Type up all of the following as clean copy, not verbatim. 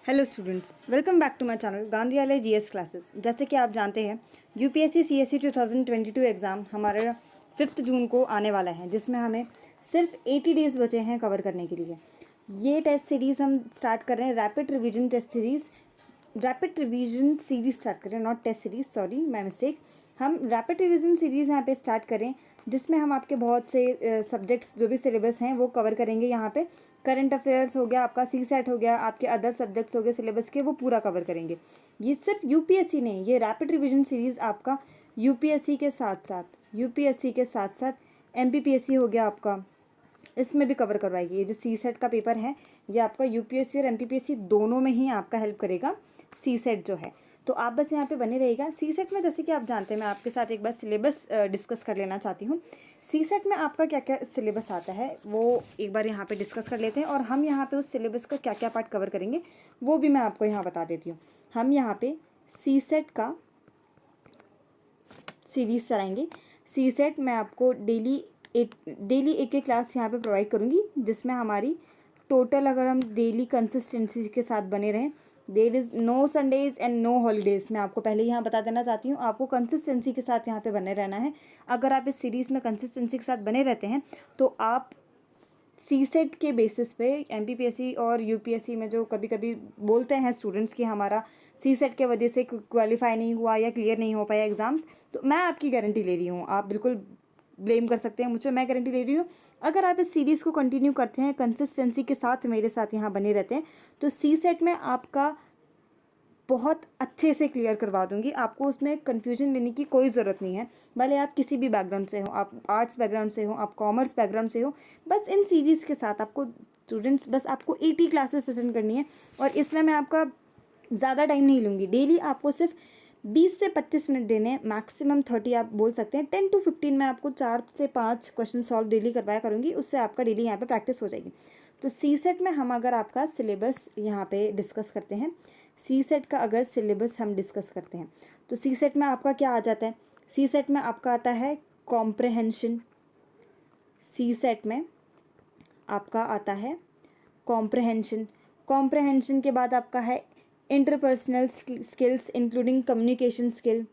Hello students, welcome back to my channel Gandhiyalaya GS classes. जैसे कि आप जानते हैं यूपीएससी सीएससी 2022 एग्ज़ाम हमारे 5 जून को आने वाला है, जिसमें हमें सिर्फ 80 डेज़ बचे हैं कवर करने के लिए। ये टेस्ट सीरीज़ हम स्टार्ट कर रहे हैं, रैपिड रिवीजन सीरीज़ स्टार्ट करें, not test series, sorry my mistake. हम रैपिड रिवीजन सीरीज़ यहाँ पे स्टार्ट करें, जिसमें हम आपके बहुत से सब्जेक्ट्स जो भी सिलेबस हैं वो कवर करेंगे। यहाँ पे करंट अफेयर्स हो गया, आपका सी सेट हो गया, आपके अदर सब्जेक्ट्स हो गए सिलेबस के, वो पूरा कवर करेंगे। ये सिर्फ यूपीएससी नहीं, ये रैपिड रिवीजन सीरीज़ आपका यूपीएससी के साथ साथ एमपीपीएससी हो गया आपका, इसमें भी कवर करवाएगी। ये जो सी सेट का पेपर है ये आपका यूपीएससी और एमपीपीएससी दोनों में ही आपका हेल्प करेगा, सी सेट जो है। तो आप बस यहाँ पे बने रहिएगा। सी सेट में जैसे कि आप जानते हैं, मैं आपके साथ एक बार सिलेबस डिस्कस कर लेना चाहती हूँ। सी सेट में आपका क्या क्या सिलेबस आता है वो एक बार यहाँ पे डिस्कस कर लेते हैं, और हम यहाँ पे उस सिलेबस का क्या क्या पार्ट कवर करेंगे वो भी मैं आपको यहाँ बता देती हूँ। हम यहाँ पे सी सेट का सीरीज़ चलाएंगे। सी सेट मैं आपको डेली एक क्लास यहाँ पे प्रोवाइड करूँगी, जिसमें हमारी टोटल, अगर हम डेली कंसिस्टेंसी के साथ बने रहें, there is no Sundays and no holidays. मैं आपको पहले यहाँ बता देना चाहती हूँ, आपको कंसिस्टेंसी के साथ यहाँ पे बने रहना है। अगर आप इस सीरीज़ में कंसिस्टेंसी के साथ बने रहते हैं तो आप सी सेट के बेसिस पे एमपीपीएससी और यूपीएससी में जो कभी कभी बोलते हैं स्टूडेंट्स कि हमारा सी सेट के वजह से क्वालिफाई नहीं हुआ या क्लियर नहीं हो पाया एग्ज़ाम्स, तो मैं आपकी गारंटी ले रही हूँ, आप बिल्कुल ब्लेम कर सकते हैं मुझ पर, मैं गारंटी ले रही हूँ। अगर आप इस सीरीज़ को कंटिन्यू करते हैं, कंसिस्टेंसी के साथ मेरे साथ यहाँ बने रहते हैं, तो सी सेट में आपका बहुत अच्छे से क्लियर करवा दूंगी। आपको उसमें कन्फ्यूजन लेने की कोई ज़रूरत नहीं है। भले आप किसी भी बैकग्राउंड से हो, आप आर्ट्स बैकग्राउंड से हो, आप कॉमर्स बैकग्राउंड से हो, बस इन सीरीज़ के साथ आपको स्टूडेंट्स बस आपको 80 क्लासेस अटेंड करनी है। और इसमें मैं आपका ज़्यादा टाइम नहीं लूँगी। डेली आपको सिर्फ 20 से 25 मिनट देने, मैक्सिमम 30 आप बोल सकते हैं। 10 to 15 मैं आपको 4 से 5 क्वेश्चन सॉल्व डेली करवाया करूँगी, उससे आपका डेली यहाँ पे प्रैक्टिस हो जाएगी। तो सी सेट में हम अगर आपका सिलेबस यहाँ पे डिस्कस करते हैं, सी सेट का अगर सिलेबस हम डिस्कस करते हैं, तो सी सेट में आपका क्या आ जाता है? सी सेट में आपका आता है कॉम्प्रहेंशन। सी सेट में आपका आता है कॉम्प्रहेंशन। कॉम्प्रहेंशन के बाद आपका है interpersonal skills including communication skill.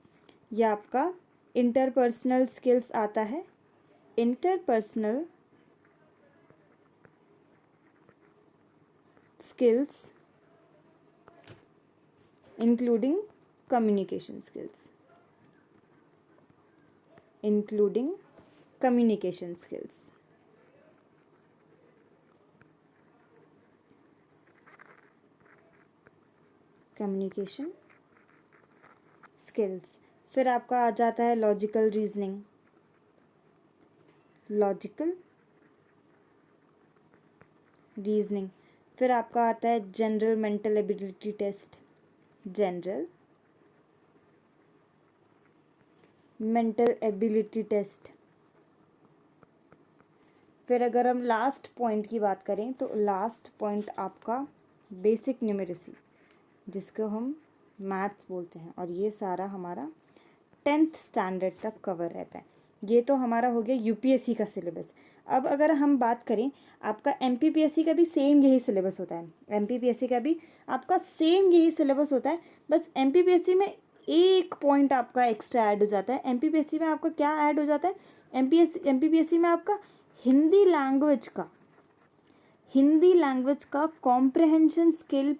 यह आपका इंटरपर्सनल स्किल्स आता है, interpersonal skills including communication skills, including communication skills। communication skills। फिर आपका आ जाता है लॉजिकल रीजनिंग, लॉजिकल रीजनिंग। फिर आपका आता है general mental ability test, general mental ability test. फिर अगर हम लास्ट पॉइंट की बात करें, तो लास्ट पॉइंट आपका बेसिक न्यूमेरेसी, जिसको हम मैथ्स बोलते हैं, और ये सारा हमारा 10th स्टैंडर्ड तक कवर रहता है। ये तो हमारा हो गया यूपीएससी का सिलेबस। अब अगर हम बात करें, आपका एमपीपीएससी का भी सेम यही सिलेबस होता है। एमपीपीएससी का भी आपका सेम यही सिलेबस होता है, बस एमपीपीएससी में एक पॉइंट आपका एक्स्ट्रा ऐड हो जाता है। एमपीपीएससी में आपका क्या ऐड हो जाता है? एमपीपीएससी में आपका हिंदी लैंग्वेज का कॉम्प्रहेंशन स्किल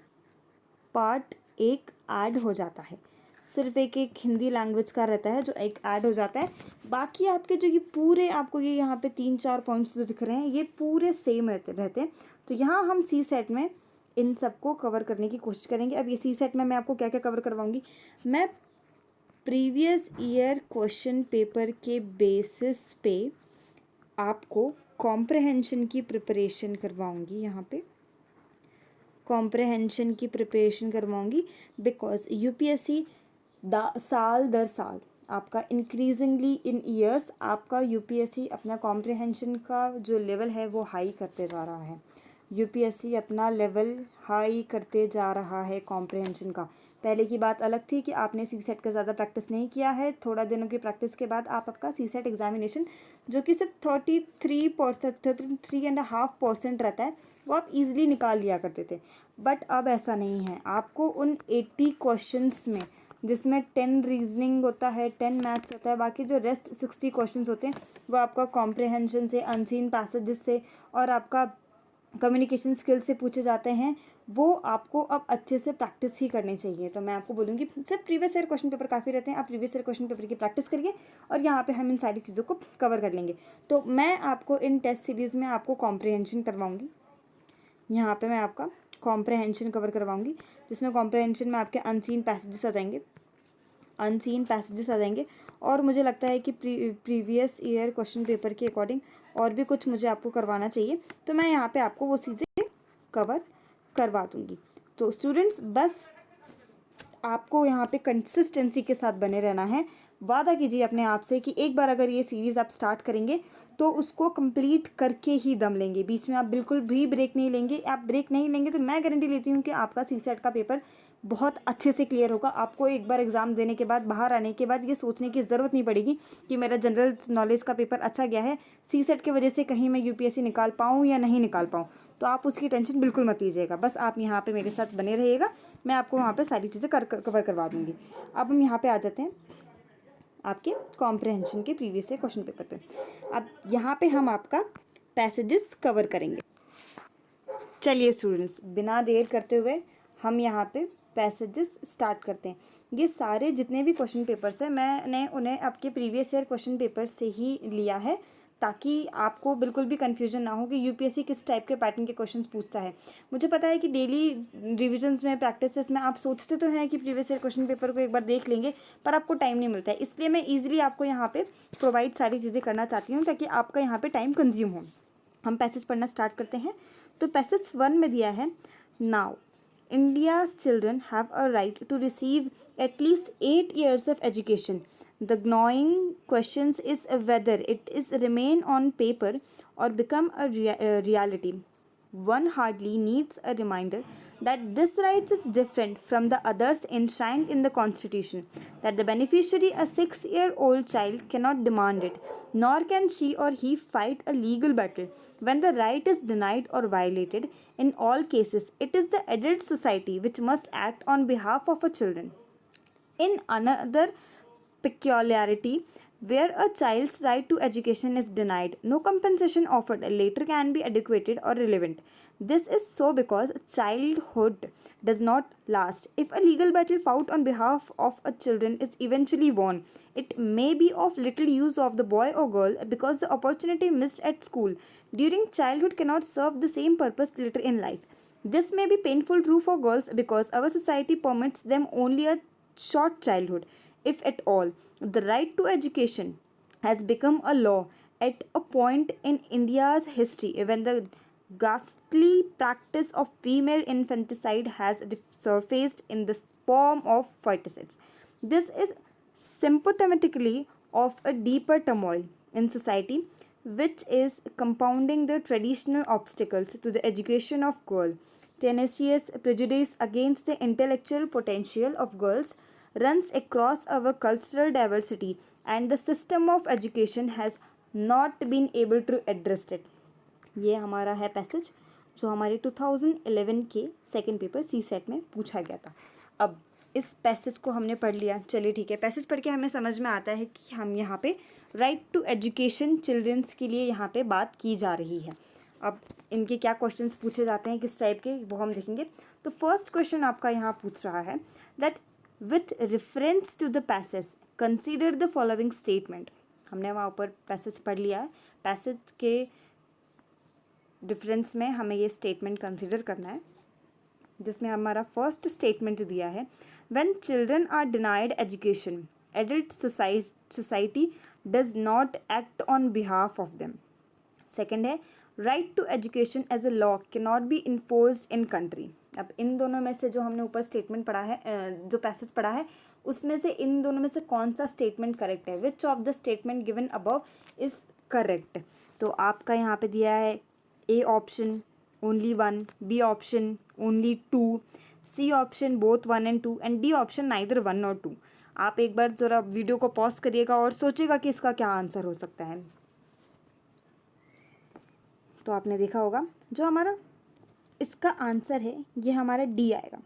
पार्ट एक ऐड हो जाता है। सिर्फ एक हिंदी लैंग्वेज का रहता है जो एक ऐड हो जाता है। बाकी आपके जो ये पूरे आपको ये यहाँ पे 3-4 पॉइंट्स जो दिख रहे हैं, ये पूरे सेम रहते हैं। तो यहाँ हम सी सेट में इन सबको कवर करने की कोशिश करेंगे। अब ये सी सेट में मैं आपको क्या क्या कवर करवाऊँगी, मैं प्रीवियस ईयर क्वेश्चन पेपर के बेसिस पे आपको कॉम्प्रहेंशन की प्रिपरेशन करवाऊँगी। यहाँ पे कॉम्प्रहेंशन की प्रिपरेशन करवाऊँगी, बिकॉज यूपीएससी साल दर साल आपका इंक्रीजिंगली इन ईयर्स आपका यूपीएससी अपना कॉम्प्रहेंशन का जो लेवल है वो हाई करते जा रहा है। यूपीएससी अपना लेवल हाई करते जा रहा है कॉम्प्रहेंशन का। पहले की बात अलग थी कि आपने सीसेट का ज़्यादा प्रैक्टिस नहीं किया है, थोड़ा दिनों की प्रैक्टिस के बाद आप आपका सीसेट एग्जामिनेशन जो कि सिर्फ 33.5% रहता है वो आप इजीली निकाल लिया करते थे। बट अब ऐसा नहीं है, आपको उन 80 क्वेश्चंस में, जिसमें 10 रीजनिंग होता है, 10 मैथ्स होता है, बाकी जो रेस्ट 60 क्वेश्चंस होते हैं वो आपका कॉम्प्रहेंशन से, अनसीन पैसेजेस से और आपका कम्युनिकेशन स्किल्स से पूछे जाते हैं। वो आपको अब अच्छे से प्रैक्टिस ही करनी चाहिए। तो मैं आपको बोलूँगी सिर्फ प्रीवियस ईयर क्वेश्चन पेपर काफ़ी रहते हैं, आप प्रीवियस ईयर क्वेश्चन पेपर की प्रैक्टिस करिए और यहाँ पे हम इन सारी चीज़ों को कवर कर लेंगे। तो मैं आपको इन टेस्ट सीरीज़ में आपको कॉम्प्रहेंशन करवाऊँगी। यहाँ पे मैं आपका कॉम्प्रहेंशन कवर करवाऊँगी, जिसमें कॉम्प्रहेंशन में आपके अनसीन पैसेजेस आ जाएंगे और मुझे लगता है कि प्रीवियस ईयर क्वेश्चन पेपर के अकॉर्डिंग और भी कुछ मुझे आपको करवाना चाहिए, तो मैं यहाँ पे आपको वो चीज़ें कवर करवा दूँगी। तो स्टूडेंट्स बस आपको यहाँ पे कंसिस्टेंसी के साथ बने रहना है। वादा कीजिए अपने आप से कि एक बार अगर ये सीरीज़ आप स्टार्ट करेंगे तो उसको कंप्लीट करके ही दम लेंगे, बीच में आप बिल्कुल भी ब्रेक नहीं लेंगे। आप ब्रेक नहीं लेंगे तो मैं गारंटी लेती हूँ कि आपका सीसेट का पेपर बहुत अच्छे से क्लियर होगा। आपको एक बार एग्ज़ाम देने के बाद, बाहर आने के बाद ये सोचने की ज़रूरत नहीं पड़ेगी कि मेरा जनरल नॉलेज का पेपर अच्छा गया है, सीसेट की वजह से कहीं मैं यूपीएससी निकाल पाऊँ या नहीं निकाल पाऊँ। तो आप उसकी टेंशन बिल्कुल मत लीजिएगा, बस आप यहाँ पर मेरे साथ बने रहिएगा, मैं आपको वहाँ पर सारी चीज़ें कवर करवा दूँगी। अब हम यहाँ पर आ जाते हैं आपके कॉम्प्रहेंशन के प्रीवियस ईयर क्वेश्चन पेपर पे। अब यहाँ पे हम आपका पैसेजेस कवर करेंगे। चलिए स्टूडेंट्स, बिना देर करते हुए हम यहाँ पे पैसेजेस स्टार्ट करते हैं। ये सारे जितने भी क्वेश्चन पेपर्स हैं मैंने उन्हें आपके प्रीवियस ईयर क्वेश्चन पेपर से ही लिया है, ताकि आपको बिल्कुल भी कन्फ्यूजन ना हो कि यूपीएससी किस टाइप के पैटर्न के क्वेश्चंस पूछता है। मुझे पता है कि डेली रिविजन्स में, प्रैक्टिसेस में आप सोचते तो हैं कि प्रीवियस ईयर क्वेश्चन पेपर को एक बार देख लेंगे, पर आपको टाइम नहीं मिलता है। इसलिए मैं ईजिली आपको यहाँ पे प्रोवाइड सारी चीज़ें करना चाहती हूँ ताकि आपका यहाँ पे टाइम कंज्यूम हो। हम पैसेज पढ़ना स्टार्ट करते हैं। तो पैसेज 1 में दिया है, now India's children have a right to receive at least 8 years of education. The gnawing questions is whether it is remain on paper or become a reality. One hardly needs a reminder that this right is different from the others enshrined in the Constitution, that the beneficiary, a 6-year-old child, cannot demand it, nor can she or he fight a legal battle when the right is denied or violated. In all cases, it is the adult society which must act on behalf of a children. In another peculiarity, where a child's right to education is denied, no compensation offered later can be adequate or relevant. This is so because childhood does not last. If a legal battle fought on behalf of a children is eventually won, it may be of little use of the boy or girl because the opportunity missed at school during childhood cannot serve the same purpose later in life. This may be painful true for girls because our society permits them only a short childhood, if at all. The right to education has become a law at a point in India's history when the ghastly practice of female infanticide has surfaced in the form of fetucides. This is symptomatically of a deeper turmoil in society which is compounding the traditional obstacles to the education of girls. Tenacious prejudice against the intellectual potential of girls runs across our cultural diversity and the system of education has not been able to address it. ये हमारा है passage जो हमारे 2011 के second paper CSAT में पूछा गया था। अब इस पैसेज को हमने पढ़ लिया, चलिए ठीक है, पैसेज पढ़ के हमें समझ में आता है कि हम यहाँ पे राइट टू एजुकेशन चिल्ड्रंस के लिए यहाँ पे बात की जा रही है। अब इनके क्या क्वेश्चंस पूछे जाते हैं, किस टाइप के, वो हम देखेंगे। तो फर्स्ट क्वेश्चन आपका यहाँ पूछ रहा है that with reference to the passage consider the following statement. हमने वहाँ ऊपर पैसेज पढ़ लिया है, पैसेज के डिफरेंस में हमें ये स्टेटमेंट कंसीडर करना है, जिसमें हमारा फर्स्ट स्टेटमेंट दिया है, when children are denied education adult society does not act on behalf of them. Second है, right to education as a law can not be enforced in country. अब इन दोनों में से जो हमने ऊपर स्टेटमेंट पढ़ा है, जो पैसेज पढ़ा है, उसमें से इन दोनों में से कौन सा स्टेटमेंट करेक्ट है, which of the statement given above is correct. तो आपका यहाँ पे दिया है A option, only 1, B option only 2, C option both 1 and 2 and D option neither 1 और 2। आप एक बार ज़रा वीडियो को पॉज करिएगा और सोचिएगा कि इसका क्या आंसर हो सकता है। तो आपने देखा होगा जो हमारा इसका आंसर है ये हमारा डी आएगा,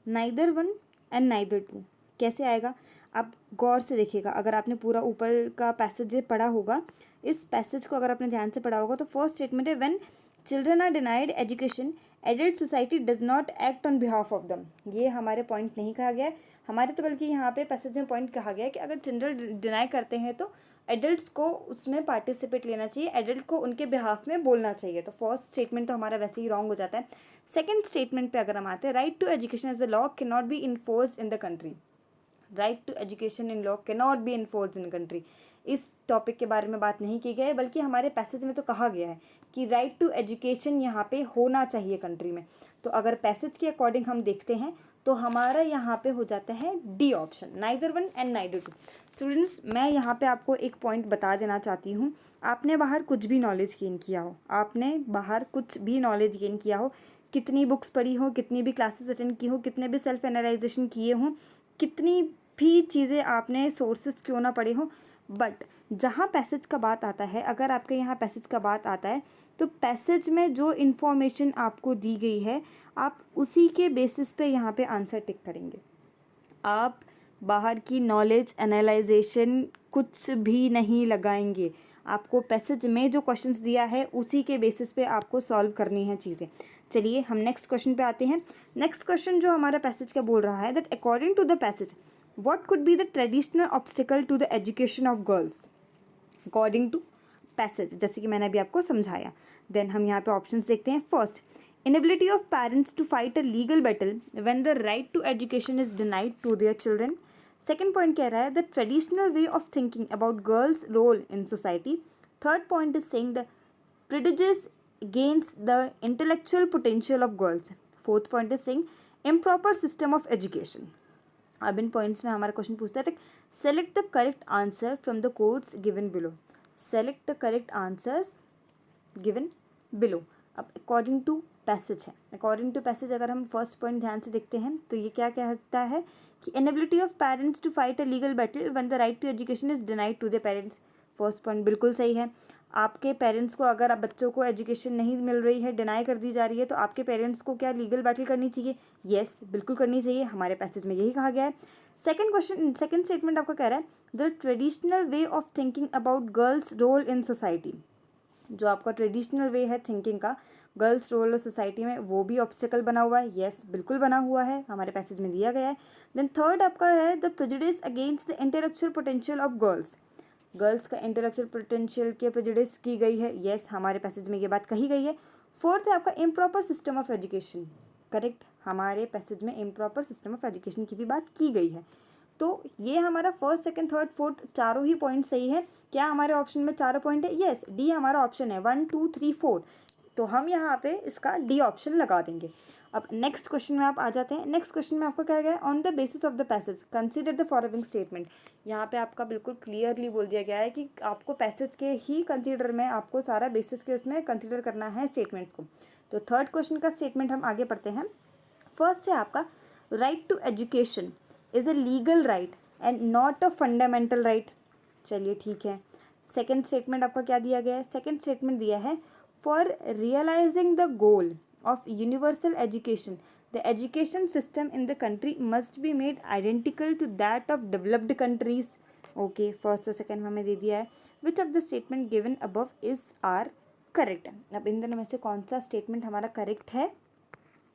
नाइदर 1 एंड नाइदर 2। कैसे आएगा आप गौर से देखिएगा, अगर आपने पूरा ऊपर का पैसेज पढ़ा होगा, इस पैसेज को अगर आपने ध्यान से पढ़ा होगा तो फर्स्ट स्टेटमेंट है when children are denied education adult society does not act on behalf of them. ये हमारे पॉइंट नहीं कहा गया है हमारे, तो बल्कि यहाँ पे पैसेज में पॉइंट कहा गया है कि अगर चिल्ड्रन डिनाई करते हैं तो एडल्ट्स को उसमें पार्टिसिपेट लेना चाहिए, एडल्ट को उनके बिहाफ में बोलना चाहिए। तो फर्स्ट स्टेटमेंट तो हमारा वैसे ही रॉन्ग हो जाता है। सेकंड स्टेटमेंट पे अगर हम आते हैं, right to education as a law can not be enforced in the country. Right to education in law can not be enforced in country. इस टॉपिक के बारे में बात नहीं की गई है, बल्कि हमारे पैसेज में तो कहा गया है कि राइट टू एजुकेशन यहाँ पे होना चाहिए कंट्री में। तो अगर पैसेज के अकॉर्डिंग हम देखते हैं तो हमारा यहाँ पे हो जाता है D option, neither 1 and neither 2। Students मैं यहाँ पे आपको एक पॉइंट बता देना चाहती हूँ, आपने बाहर कुछ भी नॉलेज गेन किया हो, आपने बाहर कुछ भी नॉलेज गेन किया हो, कितनी बुक्स पढ़ी हो, कितनी भी क्लासेस अटेंड की हो, कितने भी सेल्फ एनालाइजेशन किए हों, कितनी भी चीज़ें आपने सोर्सेज क्यों ना पढ़े हो, बट जहाँ पैसेज का बात आता है, अगर आपके यहाँ पैसेज का बात आता है तो पैसेज में जो इन्फॉर्मेशन आपको दी गई है आप उसी के बेसिस पे यहाँ पे आंसर टिक करेंगे। आप बाहर की नॉलेज एनालाइजेशन कुछ भी नहीं लगाएंगे, आपको पैसेज में जो क्वेश्चंस दिया है उसी के बेसिस पे आपको सॉल्व करनी है चीज़ें। चलिए हम नेक्स्ट क्वेश्चन पे आते हैं। नेक्स्ट क्वेश्चन जो हमारा पैसेज का बोल रहा है that according to the passage what could be the traditional obstacle to the education of girls. According to passage, जैसे कि मैंने अभी आपको समझाया। देन हम यहाँ पे ऑप्शंस देखते हैं। First, inability of parents to fight a legal battle when the right to education is denied to their children. Second point कह रहा है the traditional way of thinking about girls role in society. Third point is saying the prejudice against the intellectual potential of girls. Fourth point is saying improper system of education. अब इन points में हमारा question पूछता है select the correct answer from the codes given below. Select the correct answers given below. अब according to passage है, according to passage अगर हम first point ध्यान से देखते हैं तो ये क्या कहता है कि inability of parents to fight a legal battle when the right to education is denied to the parents. First point बिल्कुल सही है। आपके पेरेंट्स को अगर आप बच्चों को एजुकेशन नहीं मिल रही है, डिनाई कर दी जा रही है, तो आपके पेरेंट्स को क्या लीगल बैटल करनी चाहिए? येस, बिल्कुल करनी चाहिए। हमारे पैसेज में यही कहा गया है। सेकंड क्वेश्चन, सेकंड स्टेटमेंट आपका कह रहा है the traditional way of thinking about girls role in society. जो आपका ट्रेडिशनल वे है थिंकिंग का गर्ल्स रोल सोसाइटी में, वो भी ऑब्स्टिकल बना हुआ है। येस, बिल्कुल बना हुआ है, हमारे पैसेज में दिया गया है। देन थर्ड आपका है the prejudice against the intellectual potential of girls. Girls का इंटेलेक्चुअल पोटेंशियल के प्रेजुडिस की गई है। येस, हमारे पैसेज में ये बात कही गई है। फोर्थ है आपका improper system of education. Correct, हमारे पैसेज में इम्प्रॉपर सिस्टम ऑफ एजुकेशन की भी बात की गई है। तो ये हमारा फर्स्ट, सेकंड, थर्ड, फोर्थ चारों ही पॉइंट सही है। क्या हमारे ऑप्शन में चारों पॉइंट है? येस, डी हमारा ऑप्शन है 1 2 3 4। तो हम यहाँ पे इसका डी ऑप्शन लगा देंगे। अब नेक्स्ट क्वेश्चन में आप आ जाते हैं। नेक्स्ट क्वेश्चन में आपको क्या गया है on the basis of the passage consider the following statement. यहाँ पे आपका बिल्कुल क्लियरली बोल दिया गया है कि आपको पैसेज के ही कंसीडर में आपको सारा बेसिस के उसमें कंसीडर करना है स्टेटमेंट्स को। तो थर्ड क्वेश्चन का स्टेटमेंट हम आगे पढ़ते हैं। फर्स्ट है आपका right to education is a legal right and not a fundamental right. चलिए ठीक है। सेकेंड स्टेटमेंट आपका क्या दिया गया है? सेकेंड स्टेटमेंट दिया है for realizing the goal of universal education the education system in the country must be made identical to that of developed countries. Okay, first और सेकेंड हमें दे दिया है। Which of the statement given above is are correct. अब इन दोनों में से कौन सा स्टेटमेंट हमारा करेक्ट है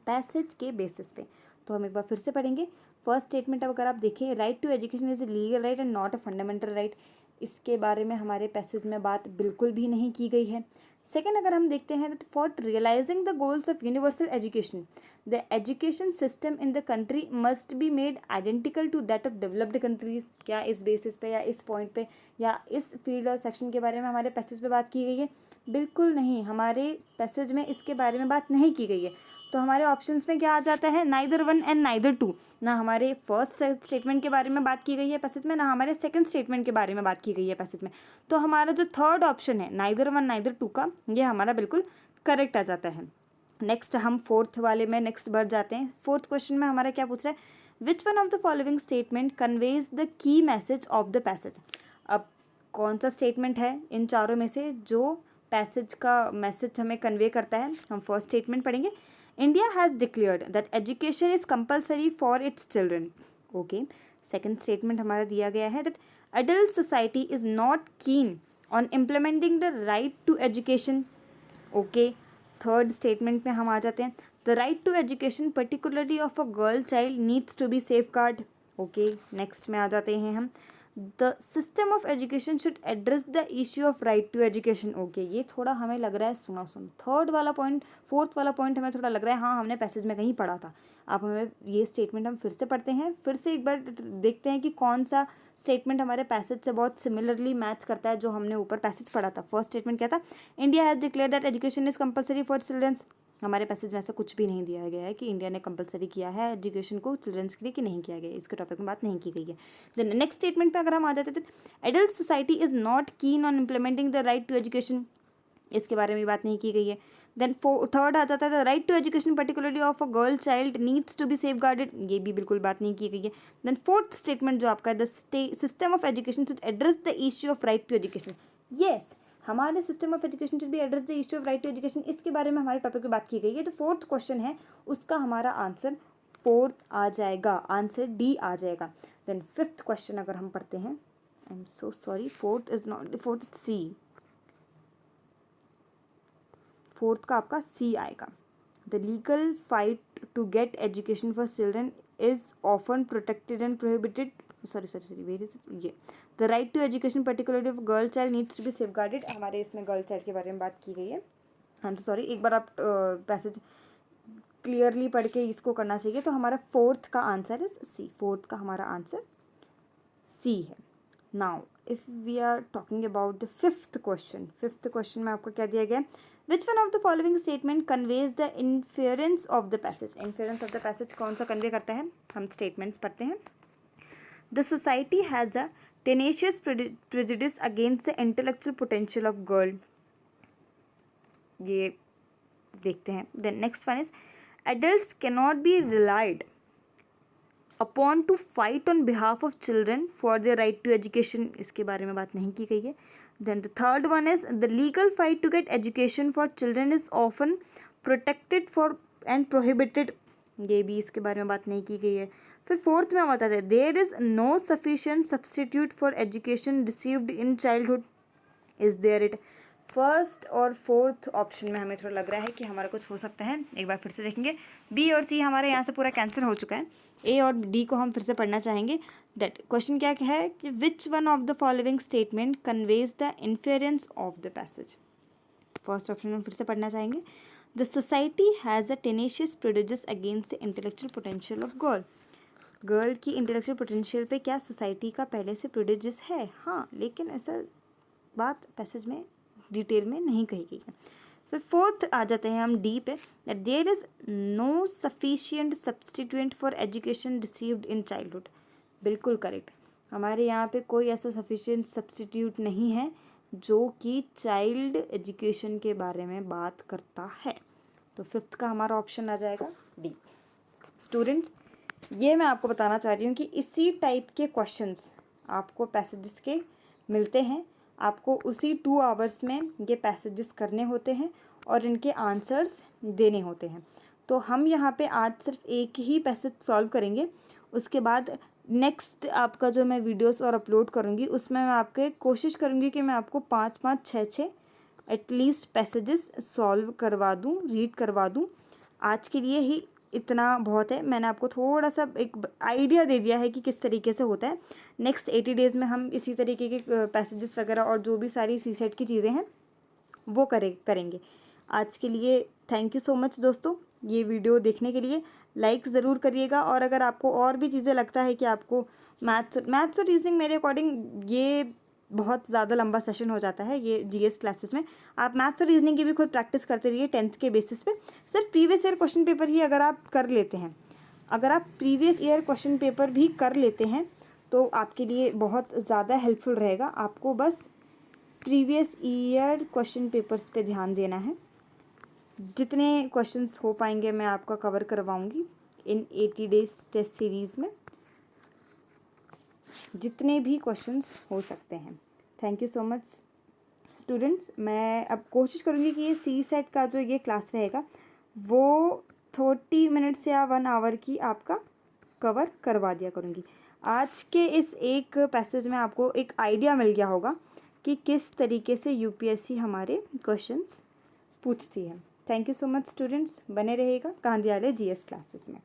पैसेज के बेसिस पे? तो हम एक बार फिर से पढ़ेंगे। फर्स्ट स्टेटमेंट अगर आप देखें right to education is a legal right and not a fundamental right, इसके बारे में हमारे पैसेज में बात बिल्कुल भी नहीं की गई है। सेकेंड अगर हम देखते हैं for realizing the goals of universal education the education system in the country must be made identical to that of developed countries. क्या इस बेसिस पे या इस पॉइंट पे या इस फील्ड और सेक्शन के बारे में हमारे पैसेज पे बात की गई है? बिल्कुल नहीं, हमारे पैसेज में इसके बारे में बात नहीं की गई है। तो हमारे ऑप्शंस में क्या आ जाता है? Neither 1 and neither 2। ना हमारे फर्स्ट स्टेटमेंट के बारे में बात की गई है पैसेज में, ना हमारे सेकंड स्टेटमेंट के बारे में बात की गई है पैसेज में। तो हमारा जो थर्ड ऑप्शन है नाइदर 1 नाइदर 2 का, ये हमारा बिल्कुल करेक्ट आ जाता है। नेक्स्ट हम फोर्थ वाले में नेक्स्ट बढ़ जाते हैं। फोर्थ क्वेश्चन में हमारा क्या पूछ रहा है, which one of the following statement conveys the key message of the passage. अब कौन सा स्टेटमेंट है इन चारों में से जो पैसेज का मैसेज हमें कन्वे करता है। हम फर्स्ट स्टेटमेंट पढ़ेंगे, India has declared that education is compulsory for its children. Okay, second statement हमारा दिया गया है that adult society is not keen on implementing the right to education. Okay, third statement में हम आ जाते हैं, the right to education particularly of a girl child needs to be safeguard. Okay, next में आ जाते हैं हम, the system of education should address the issue of right to education. Okay, ये थोड़ा हमें लग रहा है सुना थर्ड वाला पॉइंट, फोर्थ वाला पॉइंट हमें थोड़ा लग रहा है हाँ हमने पैसेज में कहीं पढ़ा था। आप हमें ये स्टेटमेंट हम फिर से पढ़ते हैं, फिर से एक बार देखते हैं कि कौन सा स्टेटमेंट हमारे पैसेज से बहुत सिमिलरली मैच करता है जो हमने ऊपर पैसेज पढ़ा था। फर्स्ट स्टेटमेंट क्या था, India has declare that education is compulsory for childrens. हमारे पैसेज में ऐसा कुछ भी नहीं दिया गया है कि इंडिया ने कंपलसरी किया है एजुकेशन को चिल्ड्रंस के लिए कि नहीं किया गया, इसके टॉपिक में बात नहीं की गई है। देन नेक्स्ट स्टेटमेंट पे अगर हम आ जाते थे, adult society is not keen on implementing the right to education, इसके बारे में बात नहीं की गई है। देन थर्ड आ जाता है, the right to education particularly of a girl child needs to be safeguarded, ये भी बिल्कुल बात नहीं की गई है। देन फोर्थ स्टेटमेंट जो आपका है, the system of education should address the issue of right to education. Yes, हमारे system of education should be address the issue of right to education, इसके बारे में हमारे टॉपिक में बात की गई है। तो फोर्थ क्वेश्चन है उसका हमारा आंसर फोर्थ आ जाएगा, आंसर डी आ जाएगा। देन फिफ्थ क्वेश्चन अगर हम पढ़ते हैं, I am so sorry, fourth is not, fourth C, fourth का आपका सी आएगा। The legal fight to get education for children is often protected and prohibited, sorry where is ये, the right to education particularly of girl child needs to be safeguarded, हमारे इसमें girl child के बारे में बात की गई है। आई एम सॉरी, एक बार आप पैसेज क्लियरली पढ़ के इसको करना चाहिए। तो हमारा फोर्थ का आंसर इज सी, फोर्थ का हमारा आंसर सी है। Now if we are talking about the fifth question में आपको क्या दिया गया है, which one of the following statement conveys the inference of the passage. Inference of the passage कौन सा कन्वे करता है, हम स्टेटमेंट्स पढ़ते हैं। The society has a tenacious prejudice against the intellectual potential of girl, ये देखते हैं। Then next one is adults can not be relied upon to fight on behalf of children for their right to education, इसके बारे में बात नहीं की गई है। Then the third one is the legal fight to get education for children is often protected for and prohibited, ये भी इसके बारे में बात नहीं की गई है। फिर फोर्थ में हम बताते हैं, there is no sufficient substitute for education received in childhood, is there it. First और फोर्थ ऑप्शन में हमें थोड़ा लग रहा है कि हमारा कुछ हो सकता है, एक बार फिर से देखेंगे। बी और सी हमारे यहाँ से पूरा कैंसिल हो चुका है, ए और डी को हम फिर से पढ़ना चाहेंगे। दैट क्वेश्चन क्या है कि which one of the following statement conveys the inference of the passage. First option में फिर से पढ़ना चाहेंगे, the society has a tenacious prejudice against the intellectual potential of girl. Girl की इंटेलेक्चुअल पोटेंशियल पे क्या सोसाइटी का पहले से प्रेजुडिस है, हाँ, लेकिन ऐसा बात पैसेज में डिटेल में नहीं कही गई है। फिर फोर्थ आ जाते हैं हम डी पे, that there is no sufficient substituent for education received in childhood, बिल्कुल करेक्ट। हमारे यहाँ पे कोई ऐसा सफिशिएंट सब्स्टिट्यूट नहीं है जो कि चाइल्ड एजुकेशन के बारे में बात करता है। तो फिफ्थ का हमारा ऑप्शन आ जाएगा डी। स्टूडेंट्स, ये मैं आपको बताना चाह रही हूँ कि इसी टाइप के क्वेश्चंस आपको पैसेजेस के मिलते हैं, आपको उसी 2 आवर्स में ये पैसेजेस करने होते हैं और इनके आंसर्स देने होते हैं। तो हम यहाँ पे आज सिर्फ एक ही पैसेज सॉल्व करेंगे, उसके बाद नेक्स्ट आपका जो मैं वीडियोस और अपलोड करूँगी उसमें मैं आपके कोशिश करूँगी कि मैं आपको 5-5, 6-6 एटलीस्ट पैसेजेस सॉल्व करवा दूँ, रीड करवा दूँ। आज के लिए ही इतना बहुत है, मैंने आपको थोड़ा सा एक आइडिया दे दिया है कि किस तरीके से होता है। नेक्स्ट 80 डेज़ में हम इसी तरीके के पैसेजेस वगैरह और जो भी सारी सी सेट की चीज़ें हैं वो करेंगे। आज के लिए थैंक यू सो मच दोस्तों, ये वीडियो देखने के लिए लाइक ज़रूर करिएगा। और अगर आपको और भी चीज़ें लगता है कि आपको मैथ्स और रीजनिंग मेरे अकॉर्डिंग ये बहुत ज़्यादा लंबा सेशन हो जाता है ये जीएस क्लासेस में, आप मैथ्स और रीजनिंग की भी खुद प्रैक्टिस करते रहिए 10th के बेसिस पे। सिर्फ प्रीवियस ईयर क्वेश्चन पेपर ही अगर आप कर लेते हैं, अगर आप प्रीवियस ईयर क्वेश्चन पेपर भी कर लेते हैं तो आपके लिए बहुत ज़्यादा हेल्पफुल रहेगा। आपको बस प्रीवियस ईयर क्वेश्चन पेपर्स पे ध्यान देना है। जितने क्वेश्चंस हो पाएंगे मैं आपका कवर करवाऊंगी इन 80 डेज टेस्ट सीरीज़ में, जितने भी क्वेश्चंस हो सकते हैं। Thank you so much students. मैं अब कोशिश करूँगी कि ये सी सेट का जो ये क्लास रहेगा वो 30 मिनट्स या 1 आवर की आपका कवर करवा दिया करूँगी। आज के इस एक पैसेज में आपको एक आइडिया मिल गया होगा कि किस तरीके से यूपीएससी हमारे क्वेश्चंस पूछती है। Thank you so much students, बने रहिएगा गांधी जीएस क्लासेस में।